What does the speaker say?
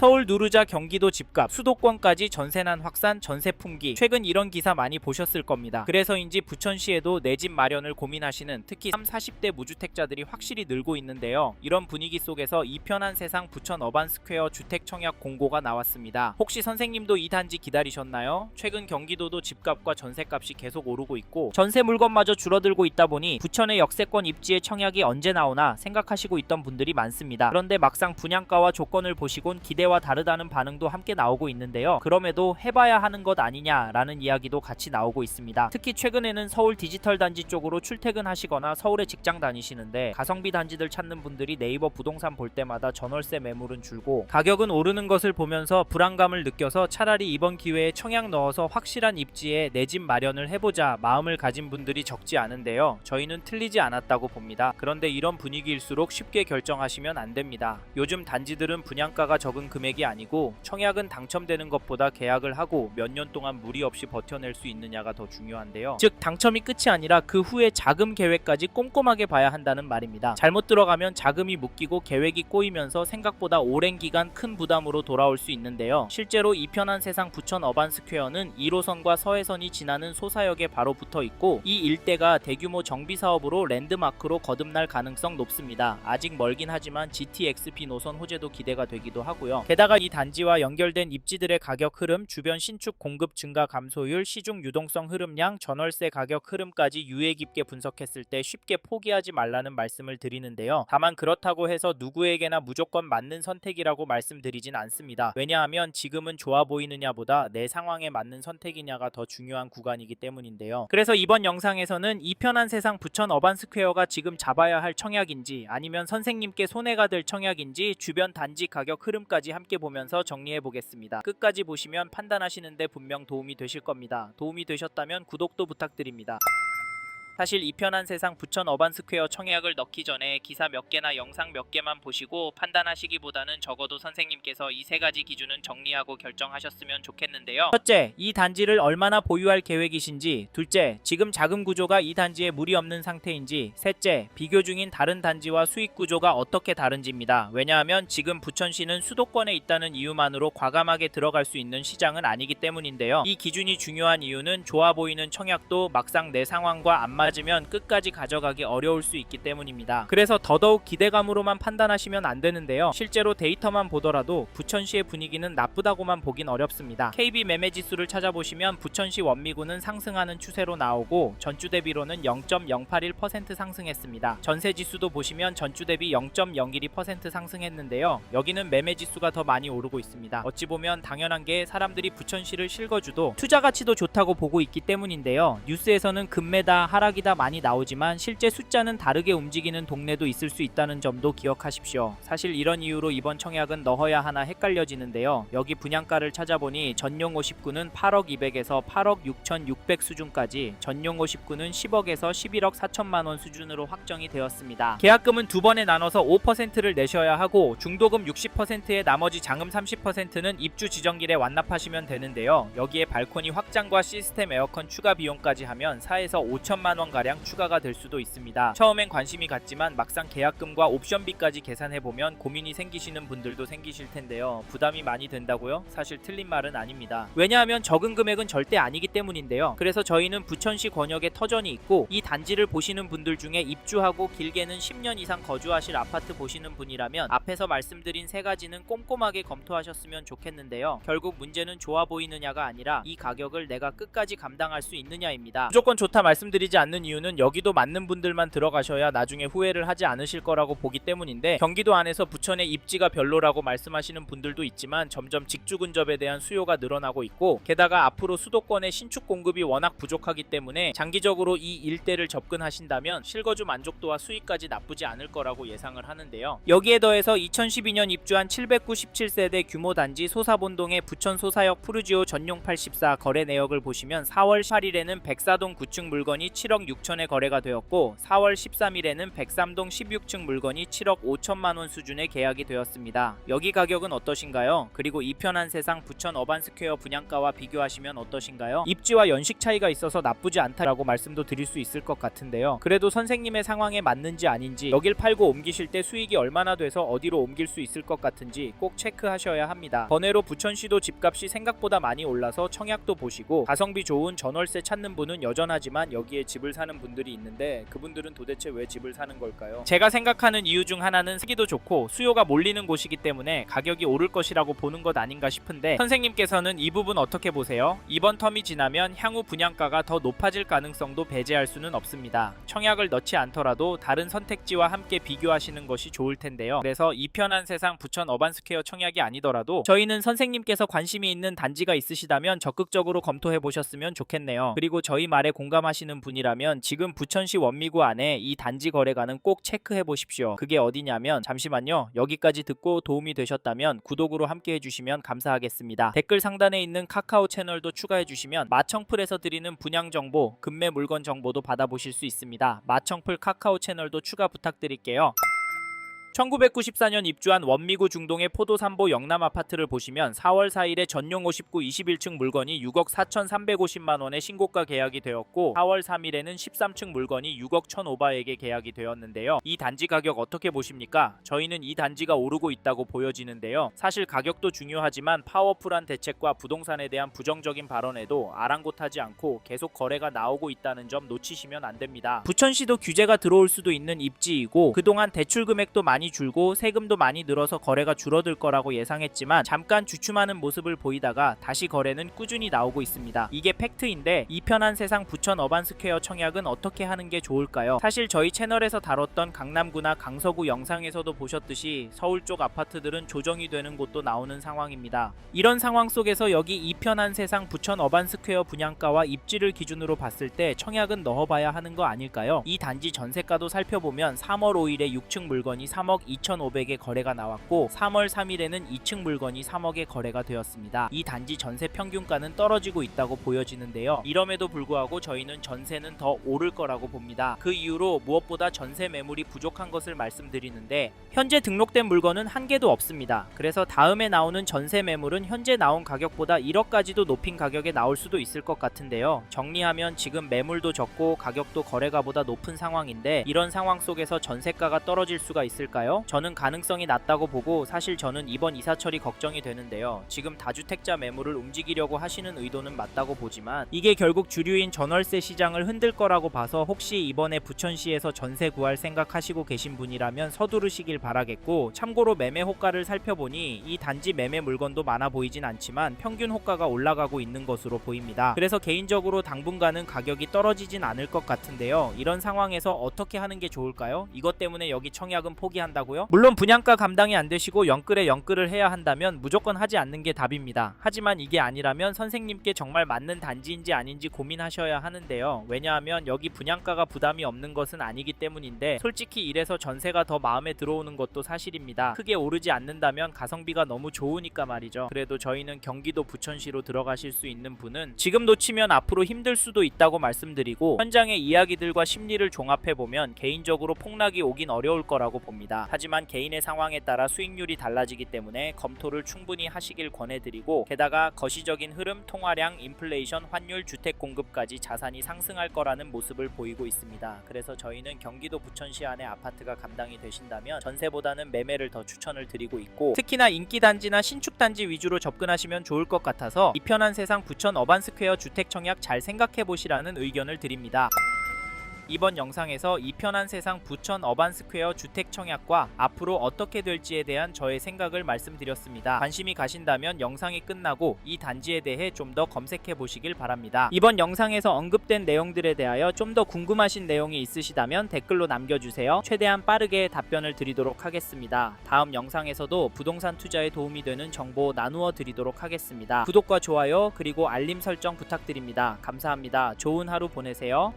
서울 누르자 경기도 집값, 수도권까지 전세난 확산, 전세 품귀. 최근 이런 기사 많이 보셨을 겁니다. 그래서인지 부천시에도 내 집 마련을 고민하시는 특히 30, 40대 무주택자들이 확실히 늘고 있는데요. 이런 분위기 속에서 이 편한 세상 부천 어반스퀘어 주택 청약 공고가 나왔습니다. 혹시 선생님도 이 단지 기다리셨나요? 최근 경기도도 집값과 전세값이 계속 오르고 있고 전세 물건마저 줄어들고 있다 보니 부천의 역세권 입지의 청약이 언제 나오나 생각하시고 있던 분들이 많습니다. 그런데 막상 분양가와 조건을 보시곤 기대와 다르다는 반응도 함께 나오고 있는데요. 그럼에도 해봐야 하는 것 아니냐라는 이야기도 같이 나오고 있습니다. 특히 최근에는 서울 디지털 단지 쪽으로 출퇴근하시거나 서울에 직장 다니시는데 가성비 단지들 찾는 분들이 네이버 부동산 볼 때마다 전월세 매물은 줄고 가격은 오르는 것을 보면서 불안감을 느껴서 차라리 이번 기회에 청약 넣어서 확실한 입지에 내 집 마련을 해보자 마음을 가진 분들이 적지 않은데요. 저희는 틀리지 않았다고 봅니다. 그런데 이런 분위기일수록 쉽게 결정하시면 안 됩니다. 요즘 단지들은 분양가가 적은 금액이 아니고 청약은 당첨되는 것보다 계약을 하고 몇 년 동안 무리 없이 버텨낼 수 있느냐가 더 중요한데요. 즉 당첨이 끝이 아니라 그 후에 자금 계획까지 꼼꼼하게 봐야 한다는 말입니다. 잘못 들어가면 자금이 묶이고 계획이 꼬이면서 생각보다 오랜 기간 큰 부담으로 돌아올 수 있는데요. 실제로 이 편한 세상 부천 어반스퀘어는 1호선과 서해선이 지나는 소사역에 바로 붙어 있고 이 일대가 대규모 정비 사업으로 랜드마크로 거듭날 가능성 높습니다. 아직 멀긴 하지만 GTX-B 노선 호재도 기대가 되기도 하고요. 게다가 이 단지와 연결된 입지들의 가격 흐름, 주변 신축 공급 증가 감소율, 시중 유동성 흐름량, 전월세 가격 흐름까지 유의 깊게 분석했을 때 쉽게 포기하지 말라는 말씀을 드리는데요. 다만 그렇다고 해서 누구에게나 무조건 맞는 선택이라고 말씀드리진 않습니다. 왜냐하면 지금은 좋아 보이느냐보다 내 상황에 맞는 선택이냐가 더 중요한 구간이기 때문인데요. 그래서 이번 영상에서는 이 편한 세상 부천 어반스퀘어가 지금 잡아야 할 청약인지 아니면 선생님께 손해가 될 청약인지 주변 단지 가격 흐름까지 함께 보면서 정리해 보겠습니다. 끝까지 보시면 판단하시는데 분명 도움이 되실 겁니다. 도움이 되셨다면 구독도 부탁드립니다. 사실 이 편한 세상 부천 어반스퀘어 청약을 넣기 전에 기사 몇 개나 영상 몇 개만 보시고 판단하시기보다는 적어도 선생님께서 이 세 가지 기준은 정리하고 결정하셨으면 좋겠는데요. 첫째, 이 단지를 얼마나 보유할 계획이신지. 둘째, 지금 자금 구조가 이 단지에 무리 없는 상태인지. 셋째, 비교 중인 다른 단지와 수익 구조가 어떻게 다른지입니다. 왜냐하면 지금 부천시는 수도권에 있다는 이유만으로 과감하게 들어갈 수 있는 시장은 아니기 때문인데요. 이 기준이 중요한 이유는 좋아 보이는 청약도 막상 내 상황과 안 맞으면 끝까지 가져가기 어려울 수 있기 때문입니다. 그래서 더더욱 기대감으로만 판단하시면 안 되는데요. 실제로 데이터만 보더라도 부천시의 분위기는 나쁘다고만 보긴 어렵습니다. KB 매매지수를 찾아보시면 부천시 원미구는 상승하는 추세로 나오고 전주 대비로는 0.081% 상승했습니다. 전세지수도 보시면 전주 대비 0.012% 상승했는데요. 여기는 매매지수가 더 많이 오르고 있습니다. 어찌 보면 당연한 게 사람들이 부천시를 실거주도 투자 가치도 좋다고 보고 있기 때문인데요. 뉴스에서는 급매다 하락이다 많이 나오지만 실제 숫자는 다르게 움직이는 동네도 있을 수 있다는 점도 기억하십시오. 사실 이런 이유로 이번 청약은 넣어야 하나 헷갈려지는데요. 여기 분양가를 찾아보니 전용 59는 8억 200에서 8억 6,600 수준까지, 전용 59는 10억에서 11억 4천만원 수준으로 확정이 되었습니다. 계약금은 두 번에 나눠서 5%를 내셔야 하고 중도금 60%에 나머지 자금 30%는 입주 지정일에 완납하시면 되는데요. 여기에 발코니 확장과 시스템 에어컨 추가 비용까지 하면 4에서 5천만원가량 추가가 될 수도 있습니다. 처음엔 관심이 갔지만 막상 계약금과 옵션비까지 계산해보면 고민이 생기시는 분들도 생기실 텐데요. 부담이 많이 된다고요? 사실 틀린 말은 아닙니다. 왜냐하면 적은 금액은 절대 아니기 때문인데요. 그래서 저희는 부천시 권역에 터전이 있고 이 단지를 보시는 분들 중에 입주하고 길게는 10년 이상 거주하실 아파트 보시는 분이라면 앞에서 말씀드린 세 가지는 꼼꼼하게 검토하셨으면 좋겠는데요. 결국 문제는 좋아 보이느냐가 아니라 이 가격을 내가 끝까지 감당할 수 있느냐입니다. 무조건 좋다 말씀드리지 않는 이유는 여기도 맞는 분들만 들어가셔야 나중에 후회를 하지 않으실 거라고 보기 때문인데, 경기도 안에서 부천의 입지가 별로라고 말씀하시는 분들도 있지만 점점 직주 근접에 대한 수요가 늘어나고 있고, 게다가 앞으로 수도권의 신축 공급이 워낙 부족하기 때문에 장기적으로 이 일대를 접근하신다면 실거주 만족도와 수익까지 나쁘지 않을 거라고 예상을 하는데요. 여기에 더해서 2012년 입주한 797세대 규모 단지 소사본동의 부천 소사역 푸르지오 전용 84 거래 내역을 보시면 4월 8일에는 백사동 9층 물건이 7억 7억 6천에 거래가 되었고 4월 13일에는 103동 16층 물건이 7억 5천만 원 수준의 계약이 되었습니다. 여기 가격은 어떠신가요? 그리고 이편한 세상 부천 어반스퀘어 분양가와 비교하시면 어떠신가요? 입지와 연식 차이가 있어서 나쁘지 않다라고 말씀도 드릴 수 있을 것 같은데요. 그래도 선생님의 상황에 맞는지 아닌지, 여길 팔고 옮기실 때 수익이 얼마나 돼서 어디로 옮길 수 있을 것 같은지 꼭 체크하셔야 합니다. 번외로 부천시도 집값이 생각보다 많이 올라서 청약도 보시고 가성비 좋은 전월세 찾는 분은 여전하지만 여기에 집을 사는 분들이 있는데 그분들은 도대체 왜 집을 사는 걸까요? 제가 생각하는 이유 중 하나는 쓰기도 좋고 수요가 몰리는 곳이기 때문에 가격이 오를 것이라고 보는 것 아닌가 싶은데 선생님께서는 이 부분 어떻게 보세요? 이번 텀이 지나면 향후 분양가가 더 높아질 가능성도 배제할 수는 없습니다. 청약을 넣지 않더라도 다른 선택지와 함께 비교하시는 것이 좋을 텐데요. 그래서 이편한 세상 부천 어반스퀘어 청약이 아니더라도 저희는 선생님께서 관심이 있는 단지가 있으시다면 적극적으로 검토해 보셨으면 좋겠네요. 그리고 저희 말에 공감하시는 분이라면 지금 부천시 원미구 안에 이 단지 거래가는 꼭 체크해 보십시오. 그게 어디냐면, 잠시만요. 여기까지 듣고 도움이 되셨다면 구독으로 함께 해주시면 감사하겠습니다. 댓글 상단에 있는 카카오 채널도 추가해 주시면 마청풀에서 드리는 분양 정보, 급매 물건 정보도 받아보실 수 있습니다. 마청풀 카카오 채널도 추가 부탁드릴게요. 1994년 입주한 원미구 중동의 포도삼보 영남 아파트를 보시면 4월 4일에 전용 59 21층 물건이 6억 4,350만원에 신고가 계약이 되었고 4월 3일에는 13층 물건이 6억 1,005바에게 계약이 되었는데요. 이 단지 가격 어떻게 보십니까? 저희는 이 단지가 오르고 있다고 보여지는데요. 사실 가격도 중요하지만 파워풀한 대책과 부동산에 대한 부정적인 발언에도 아랑곳하지 않고 계속 거래가 나오고 있다는 점 놓치시면 안 됩니다. 부천시도 규제가 들어올 수도 있는 입지이고 그동안 대출 금액도 많이 줄고 세금도 많이 늘어서 거래가 줄어들 거라고 예상했지만 잠깐 주춤하는 모습을 보이다가 다시 거래는 꾸준히 나오고 있습니다. 이게 팩트인데 이편한 세상 부천 어반스퀘어 청약은 어떻게 하는 게 좋을까요? 사실 저희 채널에서 다뤘던 강남구나 강서구 영상에서도 보셨듯이 서울 쪽 아파트들은 조정이 되는 곳도 나오는 상황입니다. 이런 상황 속에서 여기 이편한 세상 부천 어반스퀘어 분양가와 입지를 기준으로 봤을 때 청약은 넣어봐야 하는 거 아닐까요? 이 단지 전세가도 살펴보면 3월 5일에 6층 물건이 3억 2,500에 거래가 나왔고 3월 3일에는 2층 물건이 3억에 거래가 되었습니다. 이 단지 전세 평균가는 떨어지고 있다고 보여지는데요. 이럼에도 불구하고 저희는 전세는 더 오를 거라고 봅니다. 그 이유로 무엇보다 전세 매물이 부족한 것을 말씀드리는데 현재 등록된 물건은 한 개도 없습니다. 그래서 다음에 나오는 전세 매물은 현재 나온 가격보다 1억까지도 높인 가격에 나올 수도 있을 것 같은데요. 정리하면 지금 매물도 적고 가격도 거래가보다 높은 상황인데 이런 상황 속에서 전세가가 떨어질 수가 있을까요? 저는 가능성이 낮다고 보고 사실 저는 이번 이사 처리 걱정이 되는데요. 지금 다주택자 매물을 움직이려고 하시는 의도는 맞다고 보지만 이게 결국 주류인 전월세 시장을 흔들 거라고 봐서 혹시 이번에 부천시에서 전세 구할 생각하시고 계신 분이라면 서두르시길 바라겠고 참고로 매매 호가를 살펴보니 이 단지 매매 물건도 많아 보이진 않지만 평균 호가가 올라가고 있는 것으로 보입니다. 그래서 개인적으로 당분간은 가격이 떨어지진 않을 것 같은데요. 이런 상황에서 어떻게 하는 게 좋을까요? 이것 때문에 여기 청약은 포기한다고요? 물론 분양가 감당이 안 되시고 영끌에 영끌을 해야 한다면 무조건 하지 않는 게 답입니다. 하지만 이게 아니라면 선생님께 정말 맞는 단지인지 아닌지 고민하셔야 하는데요. 왜냐하면 여기 분양가가 부담이 없는 것은 아니기 때문인데 솔직히 이래서 전세가 더 마음에 들어오는 것도 사실입니다. 크게 오르지 않는다면 가성비가 너무 좋으니까 말이죠. 그래도 저희는 경기도 부천시로 들어가실 수 있는 분은 지금 놓치면 앞으로 힘들 수도 있다고 말씀드리고 현장의 이야기들과 심리를 종합해보면 개인적으로 폭락이 오긴 어려울 거라고 봅니다. 하지만 개인의 상황에 따라 수익률이 달라지기 때문에 검토를 충분히 하시길 권해드리고 게다가 거시적인 흐름, 통화량, 인플레이션, 환율, 주택 공급까지 자산이 상승할 거라는 모습을 보이고 있습니다. 그래서 저희는 경기도 부천시 안에 아파트가 감당이 되신다면 전세보다는 매매를 더 추천을 드리고 있고 특히나 인기단지나 신축단지 위주로 접근하시면 좋을 것 같아서 이편한 세상 부천 어반스퀘어 주택 청약 잘 생각해보시라는 의견을 드립니다. 이번 영상에서 이편한 세상 부천 어반스퀘어 주택 청약과 앞으로 어떻게 될지에 대한 저의 생각을 말씀드렸습니다. 관심이 가신다면 영상이 끝나고 이 단지에 대해 좀 더 검색해 보시길 바랍니다. 이번 영상에서 언급된 내용들에 대하여 좀 더 궁금하신 내용이 있으시다면 댓글로 남겨주세요. 최대한 빠르게 답변을 드리도록 하겠습니다. 다음 영상에서도 부동산 투자에 도움이 되는 정보 나누어 드리도록 하겠습니다. 구독과 좋아요 그리고 알림 설정 부탁드립니다. 감사합니다. 좋은 하루 보내세요.